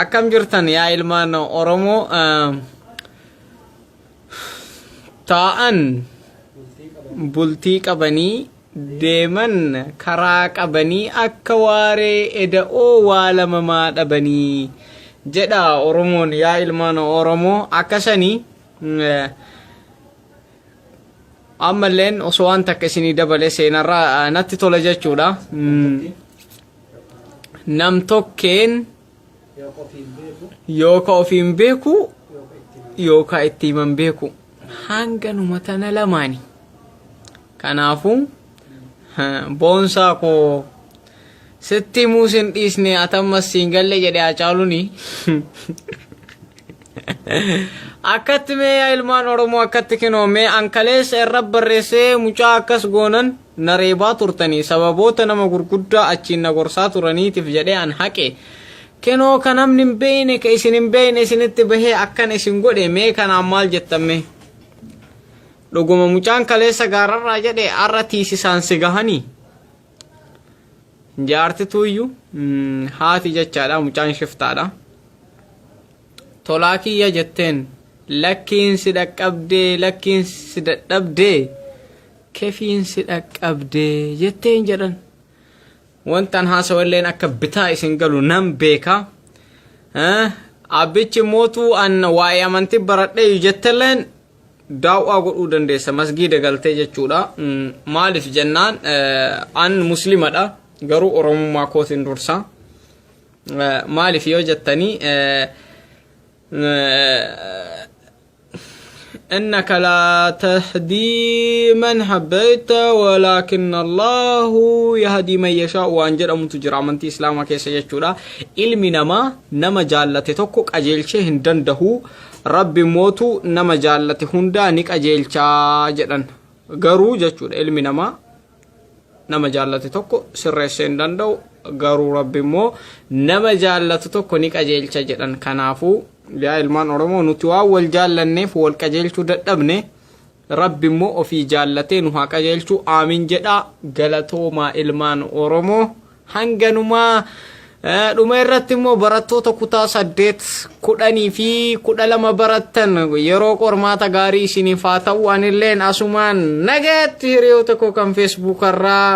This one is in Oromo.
akkam jirtan yaa ilmaan Oromoo ta'an bultii qabanii deeman karaa qabanii akka waaree eda'oo waa lamamaa dhabanii jedha Oromoon yaa ilmaan Oromoo akkasanii ammalleen osoo waan takka isinii dabale seenarraa natti tola jechuudha. Nam tokkeen yooka ofiin beeku yooka itti himan beeku hanganuma tana lamaani. Kanaafuu boonsaa koo sitti muusin dhiisne atammas siin galle jedhe Hacaaluuni. Akkatti mee yaa ilmaan Oromoo akkatti kinoo mee ankaleessa irra barreessee mucaa akkas goonan na reebaa turtanii sababoota nama gurguddaa achiin na gorsaa turaniitiif jedhee an haqe kinoo ka namni hin beeyne ka isin hin beeyne isinitti bahee akkan isin godhe mee kanaan maal jettame dhuguma mucaan kaleessa gaararraa jedhe arra tiisisaan si gahanii jaartituuyyuu haati jechaadha mucaan shiftaadha tolaa kiyya jetteen lakkiin si dhaqqabdee lakkiin si dadhabdee kefiin si dhaqqabdee jetteen jedhan wantan haasawalleen akka bitaa isin galu nan beeka abbichi mootuu an waa'ee amantii baradhee jettelleen daawwaa godhuu dandeessa masgiida galtee jechuudha maaliif jennaan an muslimadha garuu oromummaa kootiin dursa maaliif yoo jettanii إنك لا تهدي من حبيت ولكن الله يهدي من يشاء وأنجر أمتجر أمنتي إسلام كيس يجورا علمي نما جالته توكوك أجيلشه هندنده رب موتو نما جالته هندا نك أجيلشا جدن غرو جچور علمي نما جالته توكو سرسين دندو غرو رب مو نما جالته توكو نك أجيلشا جدن كنافو يا ilmaan Oromoo nuti waa wal jaallanneef wal qajeelchuu dadhabne rabbi immoo ofii jaallatee nu haa qajeelchuu aamin jedha galatoomaa ilmaan Oromoo hanganumaa dhuma irratti immoo barattoota kutaa 8 10 fi 12 barattan yeroo qormaata gaarii isiniif haa ta'u anilleen asumaan nagaatti hiriyoota koo kan Facebook irraa